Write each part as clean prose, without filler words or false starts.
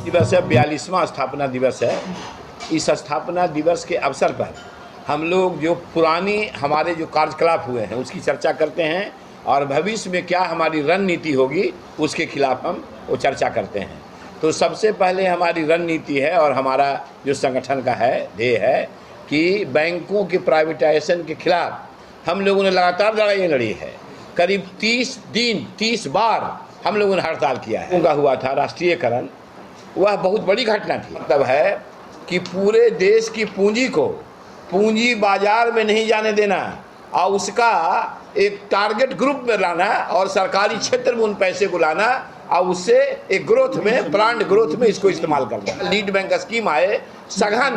दिवस है, 42वां स्थापना दिवस है। इस स्थापना दिवस के अवसर पर हम लोग जो पुरानी हमारे जो कार्यकलाप हुए हैं उसकी चर्चा करते हैं और भविष्य में क्या हमारी रणनीति होगी उसके खिलाफ हम वो चर्चा करते हैं। तो सबसे पहले हमारी रणनीति है और हमारा जो संगठन का है ध्येय है कि बैंकों के प्राइवेटाइजेशन के खिलाफ हम लोगों ने लगातार लड़ाई लड़ी है। करीब 30 बार हम लोगों ने हड़ताल किया है। उनका हुआ था राष्ट्रीयकरण, वह बहुत बड़ी घटना थी। मतलब है कि पूरे देश की पूंजी को पूंजी बाजार में नहीं जाने देना और उसका एक टारगेट ग्रुप में लाना और सरकारी क्षेत्र में उन पैसे को लाना और उससे एक ग्रोथ में ब्रांड ग्रोथ में इसको इस्तेमाल करना। लीड बैंक स्कीम आए, सघन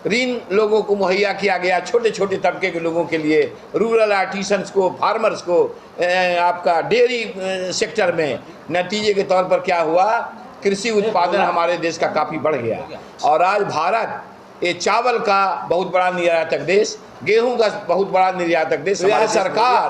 ऋण लोगों को मुहैया किया गया, छोटे छोटे तबके के लोगों के लिए, रूरल आर्टिसंस को, फार्मर्स को, आपका डेयरी सेक्टर में। नतीजे के तौर पर क्या हुआ, कृषि उत्पादन हमारे देश का काफ़ी बढ़ गया और आज भारत ये चावल का बहुत बड़ा निर्यातक देश, गेहूं का बहुत बड़ा निर्यातक देश। यह सरकार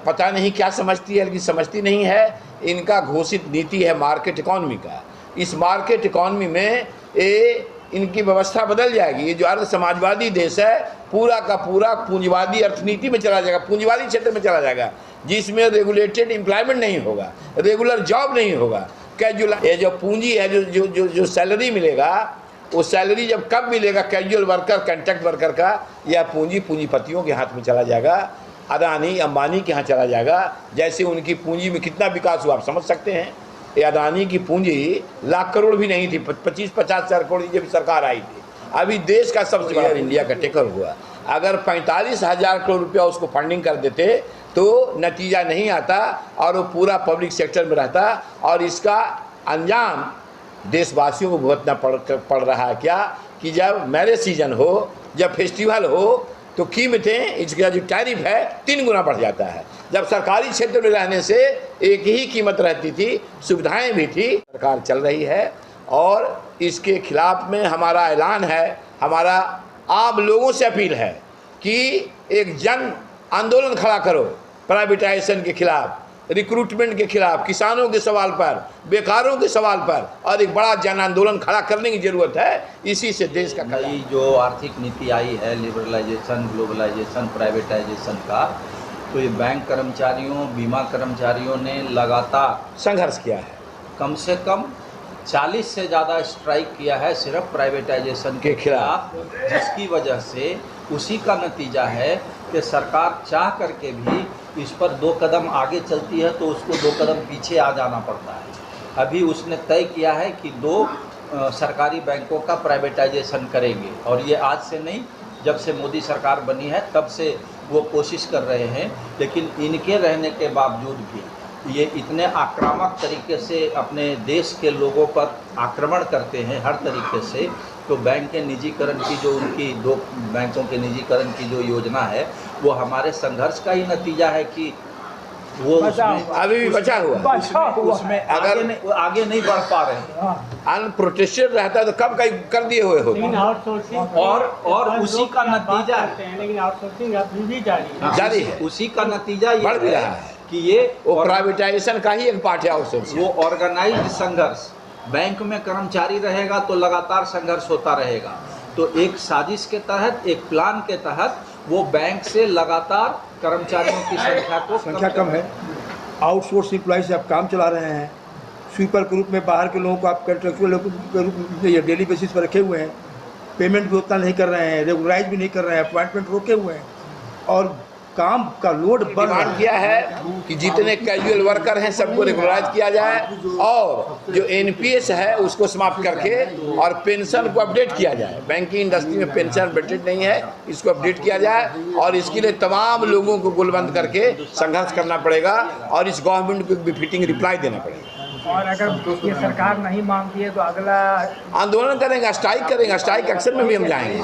पता नहीं क्या समझती है, लेकिन समझती नहीं है। इनका घोषित नीति है मार्केट इकॉनमी का। इस मार्केट इकॉनमी में इनकी व्यवस्था बदल जाएगी। ये जो अर्ध समाजवादी देश है पूरा का पूरा पूंजीवादी अर्थनीति में चला जाएगा, पूंजीवादी क्षेत्र में चला जाएगा, जिसमें रेगुलेटेड एम्प्लॉयमेंट नहीं होगा, रेगुलर जॉब नहीं होगा। कैजुअल ये जो पूंजी है, जो सैलरी मिलेगा, वो सैलरी जब कब मिलेगा, कैजुअल वर्कर, कॉन्ट्रैक्ट वर्कर का, यह पूंजी पूंजीपतियों के हाथ में चला जाएगा, अदानी अंबानी के यहाँ चला जाएगा। जैसे उनकी पूंजी में कितना विकास हुआ आप समझ सकते हैं। ये अदानी की पूंजी लाख करोड़ भी नहीं थी, 25-50 हज़ार करोड़ जब सरकार आई थी। अभी देश का सबसे बड़ा इंडिया का टेकर हुआ। अगर 45,000 करोड़ रुपया उसको फंडिंग कर देते तो नतीजा नहीं आता और वो पूरा पब्लिक सेक्टर में रहता और इसका अंजाम देशवासियों को भुगतना पड़ रहा है। क्या कि जब मैरिज सीजन हो, जब फेस्टिवल हो तो कीमतें, इसका जो टैरिफ है 3 गुना बढ़ जाता है। जब सरकारी क्षेत्र में रहने से एक ही कीमत रहती थी, सुविधाएं भी थी। सरकार चल रही है और इसके खिलाफ में हमारा ऐलान है, हमारा आम लोगों से अपील है कि एक जन आंदोलन खड़ा करो प्राइवेटाइजेशन के खिलाफ, रिक्रूटमेंट के खिलाफ, किसानों के सवाल पर, बेकारों के सवाल पर, और एक बड़ा जन आंदोलन खड़ा करने की जरूरत है। इसी से देश का नई जो आर्थिक नीति आई है, लिबरलाइजेशन, ग्लोबलाइजेशन, प्राइवेटाइजेशन का, तो ये बैंक कर्मचारियों, बीमा कर्मचारियों ने लगातार संघर्ष किया है। कम से कम 40 से ज़्यादा स्ट्राइक किया है सिर्फ प्राइवेटाइजेशन के खिलाफ, जिसकी वजह से उसी का नतीजा है कि सरकार चाह करके भी इस पर 2 कदम आगे चलती है तो उसको 2 कदम पीछे आ जाना पड़ता है। अभी उसने तय किया है कि 2 सरकारी बैंकों का प्राइवेटाइजेशन करेंगे और ये आज से नहीं, जब से मोदी सरकार बनी है तब से वो कोशिश कर रहे हैं। लेकिन इनके रहने के बावजूद भी ये इतने आक्रामक तरीके से अपने देश के लोगों पर आक्रमण करते हैं हर तरीके से। तो बैंक के निजीकरण की जो उनकी 2 बैंकों के निजीकरण की जो योजना है वो हमारे संघर्ष का ही नतीजा है कि वो अभी भी बचा हुआ उसमें आगे नहीं बढ़ पा रहे हैं। अनप्रोटेस्टेड रहता तो कब कहीं कर दिए हुए होते। और उसी का नतीजा है, लेकिन आउटसोर्सिंग अभी भी जारी है। उसी का नतीजा ये बढ़ भी रहा है कि ये वो प्राइवेटाइजेशन का ही एक पार्ट है आउटसोर्सिंग। वो ऑर्गेनाइज्ड संघर्ष, बैंक में कर्मचारी रहेगा तो लगातार संघर्ष होता रहेगा। तो एक साजिश के तहत, एक प्लान के तहत वो बैंक से लगातार कर्मचारियों की संख्या कम है। आउटसोर्स एम्प्लॉय से आप काम चला रहे हैं। स्वीपर के रूप में बाहर के लोगों को आप कंट्रेक्चुअल के रूप में डेली बेसिस पर रखे हुए हैं। पेमेंट भी उतना नहीं कर रहे हैं, रेगुलराइज भी नहीं कर रहे हैं, अपॉइंटमेंट रोके हुए हैं और काम का लोड डिमांड किया है कि जितने कैजुअल वर्कर हैं सबको रेगुलराइज किया जाए और जो एनपीएस है उसको समाप्त करके और पेंशन को अपडेट किया जाए। बैंकिंग इंडस्ट्री में पेंशन अपडेटेड नहीं है, इसको अपडेट किया जाए और इसके लिए तमाम लोगों को गोलबंद करके संघर्ष करना पड़ेगा और इस गवर्नमेंट को बिफिटिंग रिप्लाई देना पड़ेगा। और अगर ये सरकार नहीं मानती है तो अगला आंदोलन करेंगे, स्ट्राइक करेंगे, स्ट्राइक एक्शन में भी हम जाएंगे।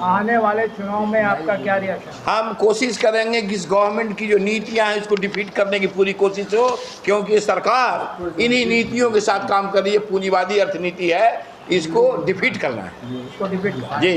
आने वाले चुनाव में आपका क्या रिएक्शन? हम कोशिश करेंगे कि इस गवर्नमेंट की जो नीतियां हैं इसको डिफीट करने की पूरी कोशिश हो, क्योंकि सरकार इन्हीं नीतियों के साथ काम कर रही है। पूंजीवादी अर्थनीति है, इसको डिफीट करना है। इसको डिफीट जी।